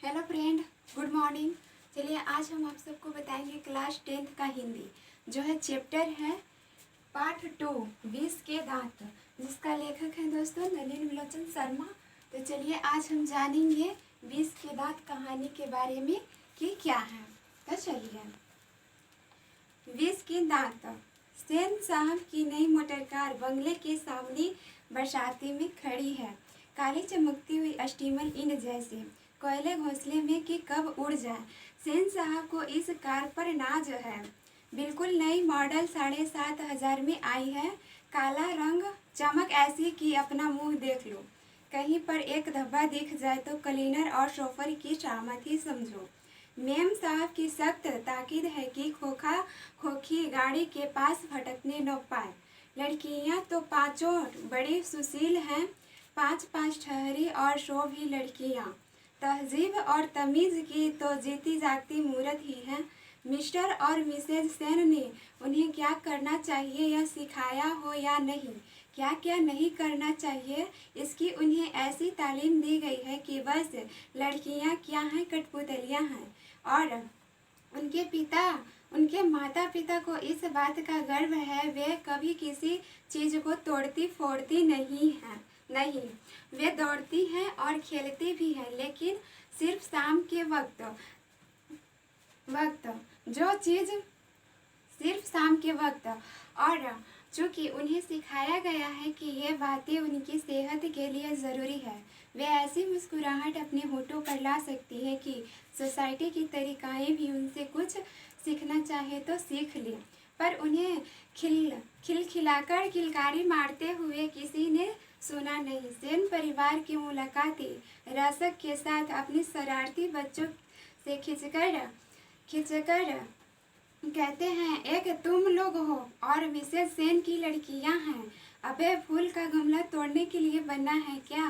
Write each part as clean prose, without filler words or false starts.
Hello friend, good morning. चलिए आज हम आप सबको बताएंगे क्लास 10th का हिंदी जो है चैप्टर है पार्ट 2 20 के दांत, जिसका लेखक है दोस्तों नलिन विलोचन शर्मा। तो चलिए आज हम जानेंगे 20 के दांत कहानी के बारे में कि क्या है। तो चलिए 20 के दांत। सेन साहब की नई मोटर कार बंगले के सामने बरसाती में खड़ी है, काली चमकती हुई स्टीमर इंड जैसे, कोयले घोंसले में कि कब उड़ जाए। सेन साहब को इस कार पर नाज है। बिल्कुल नई मॉडल 7,500 में आई है। काला रंग, चमक ऐसी कि अपना मुंह देख लो। कहीं पर एक धब्बा दिख जाए तो क्लीनर और शोफर की शामत ही समझो। मेम साहब की सख्त ताकीद है कि खोखा खोखी गाड़ी के पास भटकने न पाए। लड़कियां तो पांचों बड़ी सुशील हैं, 5-5 ठहरी और शोभी लड़कियां। तहजीब और तमीज़ की तो जीती जागती मूरत ही है। मिस्टर और मिसेज सेन ने उन्हें क्या करना चाहिए यह सिखाया हो या नहीं, क्या क्या नहीं करना चाहिए इसकी उन्हें ऐसी तालीम दी गई है कि बस लड़कियां क्या हैं, कठपुतलियां हैं। और उनके माता पिता को इस बात का गर्व है, वे कभी किसी चीज़ को तोड़ती फोड़ती नहीं हैं। नहीं, वे दौड़ती हैं और खेलती भी हैं, लेकिन सिर्फ शाम के वक्त जो चीज़ सिर्फ शाम के वक्त। और चूँकि उन्हें सिखाया गया है कि ये बातें उनकी सेहत के लिए ज़रूरी है, वे ऐसी मुस्कुराहट अपने होठों पर ला सकती है कि सोसाइटी की तरीकाएँ भी उनसे कुछ सीखना चाहे तो सीख लें। पर उन्हें खिलखिलाकर किलकारी मारते हुए किसी ने सुना नहीं। सेन परिवार की मुलाकातें रसक के साथ अपने शरारती बच्चों से खिंचकर कहते हैं, एक तुम लोग हो और मिसेज सेन की लड़कियां हैं। अबे फूल का गमला तोड़ने के लिए बना है क्या?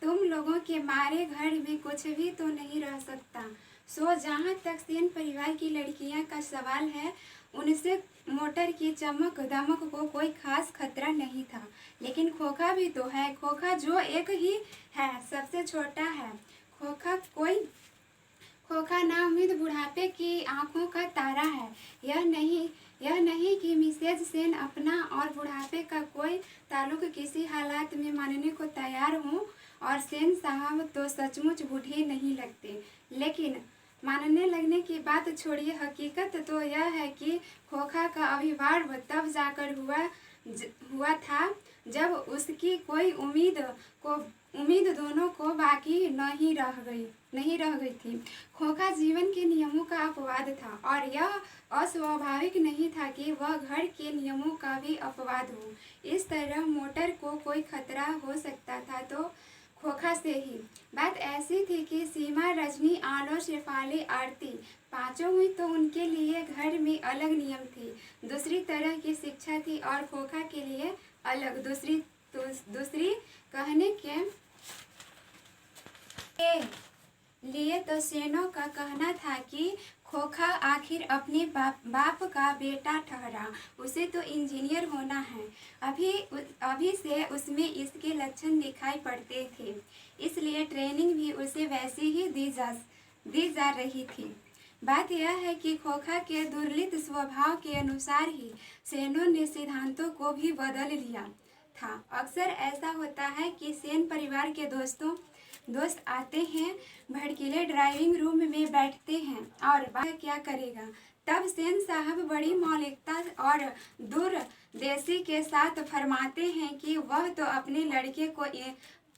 तुम लोगों के मारे घर में कुछ भी तो नहीं रह सकता। सो जहाँ तक सेन परिवार की लड़कियां का सवाल है, उनसे मोटर की चमक दमक को कोई खास खतरा नहीं था। लेकिन खोखा भी तो है, खोखा जो एक ही है, सबसे छोटा है। खोखा नाउम्मीद बुढ़ापे की आंखों का तारा है। यह नहीं कि मिसेज सेन अपना और बुढ़ापे का कोई ताल्लुक किसी हालात में मानने को तैयार हों, और सेन साहब तो सचमुच बूढ़े नहीं लगते। लेकिन मानने लगने की बात छोड़िए, हकीकत तो यह है कि खोखा का अभिभाव तब जाकर हुआ था जब उसकी कोई उम्मीद दोनों को बाकी नहीं रह गई थी। खोखा जीवन के नियमों का अपवाद था, और यह अस्वाभाविक नहीं था कि वह घर के नियमों का भी अपवाद हो। इस तरह मोटर को कोई खतरा हो सकता था तो खोखा से ही। बात ऐसी थी कि सीमा, रजनी, आलो, शेफाली, आरती पांचों हुई तो उनके लिए घर में अलग नियम थे, दूसरी तरह की शिक्षा थी, और खोखा के लिए अलग दूसरी कहने के लिए तो सेनों का कहना था कि खोखा आखिर अपने बाप का बेटा ठहरा, उसे तो इंजीनियर होना है। अभी से उसमें इसके लक्षण दिखाई पड़ते थे, इसलिए ट्रेनिंग भी उसे वैसी ही दी जा रही थी। बात यह है कि खोखा के दुर्लित स्वभाव के अनुसार ही सेनों ने सिद्धांतों को भी बदल लिया था। अक्सर ऐसा होता है कि सेन परिवार के दोस्त आते हैं, भड़कीले ड्राइविंग रूम में बैठते हैं और बात क्या करेगा। तब सेन साहब बड़ी मौलिकता और दूरदेशी के साथ फरमाते हैं कि वह तो अपने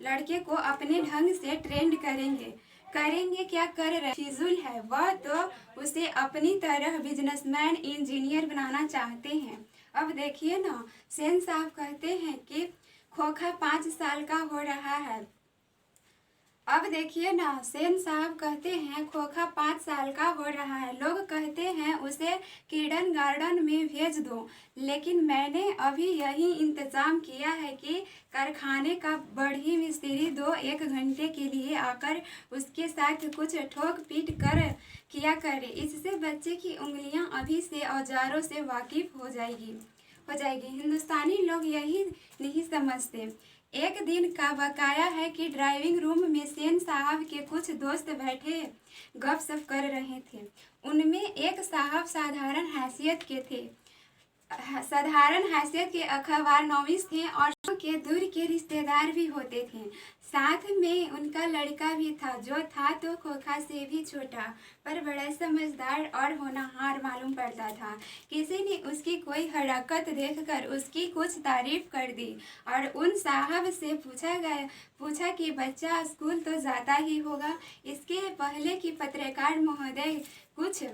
लड़के को अपने ढंग से ट्रेंड करेंगे क्या कर रहे फिजूल है, वह तो उसे अपनी तरह बिजनेसमैन इंजीनियर बनाना चाहते हैं। अब देखिए ना, सेन साहब कहते हैं कि खोखा 5 साल का हो रहा है। खोखा 5 साल का हो रहा है। लोग कहते हैं उसे किंडर गार्डन में भेज दो, लेकिन मैंने अभी यही इंतजाम किया है कि कारखाने का बढ़ई मिस्त्री 1 घंटे के लिए आकर उसके साथ कुछ ठोक पीट किया करे। इससे बच्चे की उंगलियां अभी से औजारों से वाकिफ हो जाएगी। हिंदुस्तानी लोग यही नहीं समझते एक दिन का बकाया है कि ड्राइविंग रूम में सेन साहब के कुछ दोस्त बैठे गपशप कर रहे थे। उनमें एक साहब साधारण हैसियत के अखबार नवीस थे और के दूर के रिश्तेदार भी होते थे। साथ में उनका लड़का भी था, जो था तो खोखा से भी छोटा पर बड़ा समझदार और होनहार मालूम पड़ता था। किसी ने उसकी कोई हरकत देखकर उसकी कुछ तारीफ कर दी और उन साहब से पूछा कि बच्चा स्कूल तो जाता ही होगा। इसके पहले कि पत्रकार महोदय कुछ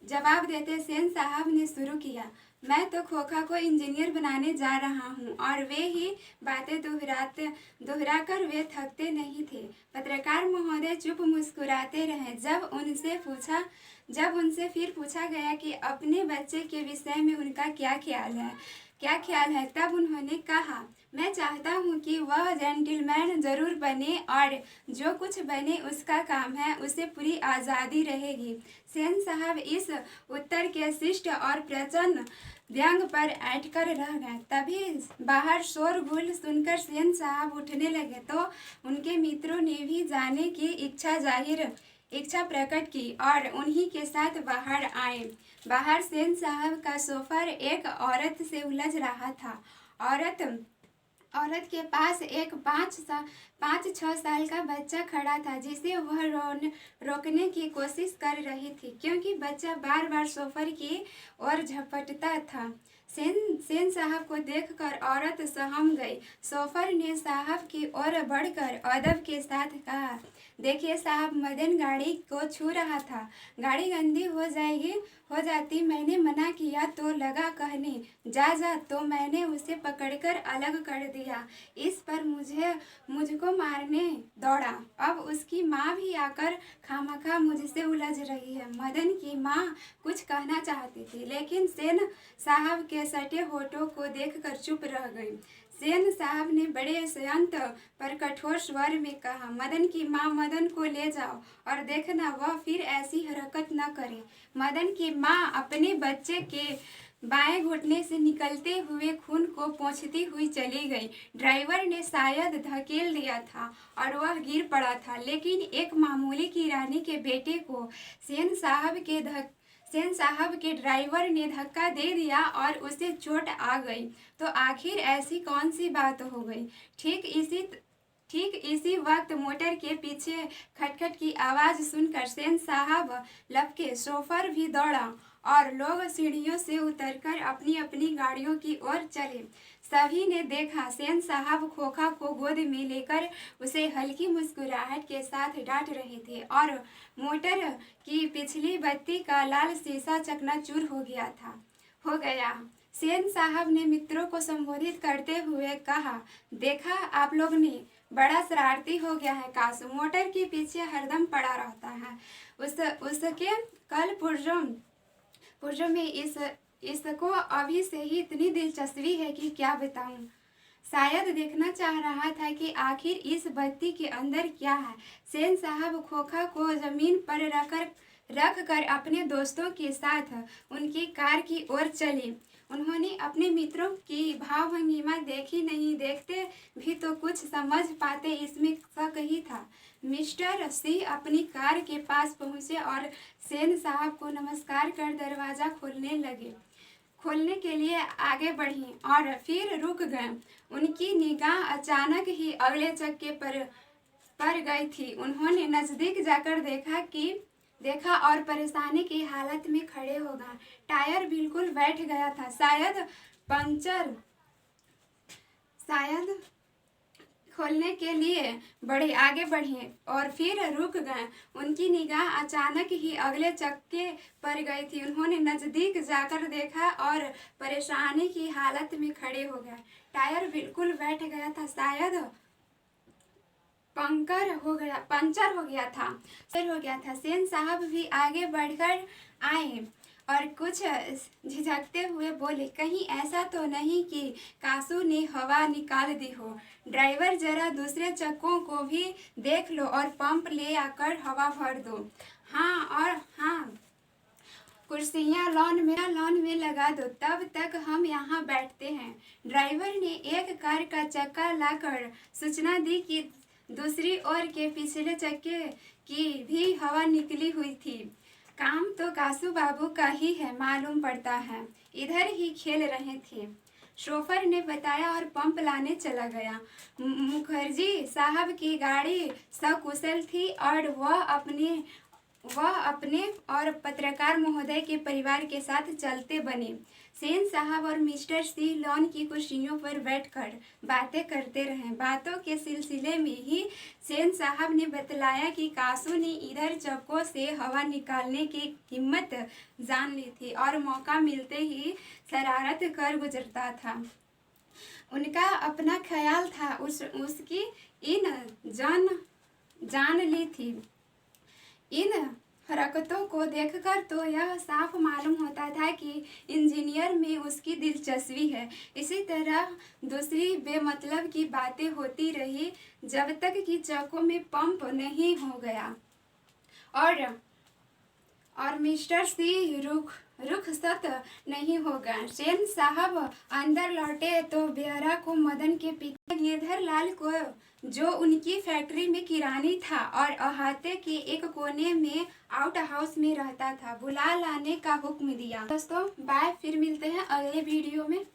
जवाब देते, सेन साहब ने शुरू किया, मैं तो खोखा को इंजीनियर बनाने जा रहा हूँ। और वे ही बातें दोहराकर वे थकते नहीं थे। पत्रकार महोदय चुप मुस्कुराते रहे। जब उनसे फिर पूछा गया कि अपने बच्चे के विषय में उनका क्या ख्याल है, तब उन्होंने कहा, मैं चाहता हूँ कि वह जेंटलमैन जरूर बने और जो कुछ बने उसका काम है, उसे पूरी आज़ादी रहेगी। सेन साहब इस उत्तर के शिष्ट और प्रचंड व्यंग पर ऐंठकर रह गए। तभी बाहर शोरगुल सुनकर सेन साहब उठने लगे तो उनके मित्रों ने भी जाने की इच्छा प्रकट की और उन्हीं के साथ बाहर आए। बाहर सेन साहब का सोफर एक औरत से उलझ रहा था। औरत के पास एक 5-6 साल का बच्चा खड़ा था, जिसे वह रोकने की कोशिश कर रही थी, क्योंकि बच्चा बार बार सोफर की ओर झपटता था। सेन साहब को देखकर औरत सहम गई। सोफर ने साहब की ओर बढ़कर अदब के साथ कहा, देखिए साहब, मदन गाड़ी को छू रहा था। गाड़ी गंदी हो जाती मैंने मना किया तो लगा कहने जा, तो मैंने उसे पकड़कर अलग कर दिया। इस पर मुझको मारने दौड़ा। अब उसकी माँ भी आकर खामखा मुझसे उलझ रही है। मदन की माँ कुछ कहना चाहती थी, लेकिन सेन साहब के सटे होठों को देखकर चुप रह गई। सेन साहब ने बड़े संयत पर कठोर स्वर में कहा, मदन की माँ, मदन को ले जाओ और देखना वह फिर ऐसी हरकत न करे। मदन की माँ अपने बच्चे के बाएं घुटने से निकलते हुए खून को पोंछती हुई चली गई। ड्राइवर ने शायद धकेल दिया था और वह गिर पड़ा था, लेकिन एक मामूली किरानी के बेटे को सेन साहब के ड्राइवर ने धक्का दे दिया और उसे चोट आ गई। तो आखिर ऐसी कौन सी बात हो गई? ठीक इसी वक्त मोटर के पीछे खटखट की आवाज़ सुनकर सेन साहब लपके। शोफर भी दौड़ा और लोग सीढ़ियों से उतरकर अपनी अपनी गाड़ियों की ओर चले। सभी ने देखा, सेन साहब खोखा को गोद में लेकर उसे हल्की मुस्कुराहट के साथ डांट रहे थे और मोटर की पिछली बत्ती का लाल शीशा चकनाचूर हो गया। सेन साहब ने मित्रों को संबोधित करते हुए कहा, देखा आप लोग ने, बड़ा शरारती हो गया है। कासू मोटर के पीछे हरदम पड़ा रहता है। उसके कल पुर्जों में इसको अभी से ही इतनी दिलचस्पी है कि क्या बताऊं। शायद देखना चाह रहा था कि आखिर इस बत्ती के अंदर क्या है। सेन साहब खोखा को जमीन पर रख कर अपने दोस्तों के साथ उनकी कार की ओर चले। उन्होंने अपने मित्रों की भाव-भंगिमा देखी। नहीं देखते भी तो कुछ समझ पाते, इसमें शक ही था। मिस्टर सी अपनी कार के पास पहुंचे और सेन साहब को नमस्कार कर दरवाज़ा खोलने के लिए आगे बढ़ी और फिर रुक गए। उनकी निगाह अचानक ही अगले चक्के पर गई थी। उन्होंने नज़दीक जाकर देखा और परेशानी की हालत में खड़े हो गए। टायर बिल्कुल बैठ गया था। शायद खोलने के लिए आगे बढ़े और फिर रुक गए। उनकी निगाह अचानक ही अगले चक्के पर गई थी। उन्होंने नज़दीक जाकर देखा और परेशानी की हालत में खड़े हो गए। टायर बिल्कुल बैठ गया था। शायद पंचर हो गया था। सेन साहब भी आगे बढ़कर आए और कुछ झिझकते हुए बोले, कहीं ऐसा तो नहीं कि कासू ने हवा निकाल दी हो? ड्राइवर, जरा दूसरे चक्कों को भी देख लो और पंप ले आकर हवा भर दो। हाँ, कुर्सियाँ लॉन में लगा दो, तब तक हम यहाँ बैठते हैं। ड्राइवर ने एक कार का चक्का लाकर सूचना दी कि दूसरी ओर के पिछले चक्के की भी हवा निकली हुई थी। काम तो कासू बाबू का ही है मालूम पड़ता है, इधर ही खेल रहे थे, शोफर ने बताया और पंप लाने चला गया। मुखर्जी साहब की गाड़ी सकुशल थी और वह अपने और पत्रकार महोदय के परिवार के साथ चलते बने। सेन साहब और मिस्टर सी लॉन की कुर्सियों पर बैठकर बातें करते रहे। बातों के सिलसिले में ही सेन साहब ने बतलाया कि कासू ने इधर चक्कों से हवा निकालने की हिम्मत जान ली थी और मौका मिलते ही शरारत कर गुजरता था। उनका अपना ख्याल था, उसकी इन जान ली थी। इन हरकतों को देखकर तो यह साफ मालूम होता था कि इंजीनियर में उसकी दिलचस्पी है। इसी तरह दूसरी बेमतलब की बातें होती रही जब तक कि चक्कों में पंप नहीं हो गया और मिस्टर सी रुखसत नहीं होगा। सेन साहब अंदर लौटे तो बेहरा को मदन के पिता गिरधर लाल को, जो उनकी फैक्ट्री में किरानी था और अहाते के एक कोने में आउट हाउस में रहता था, बुला लाने का हुक्म दिया। दोस्तों बाय, फिर मिलते हैं अगले वीडियो में।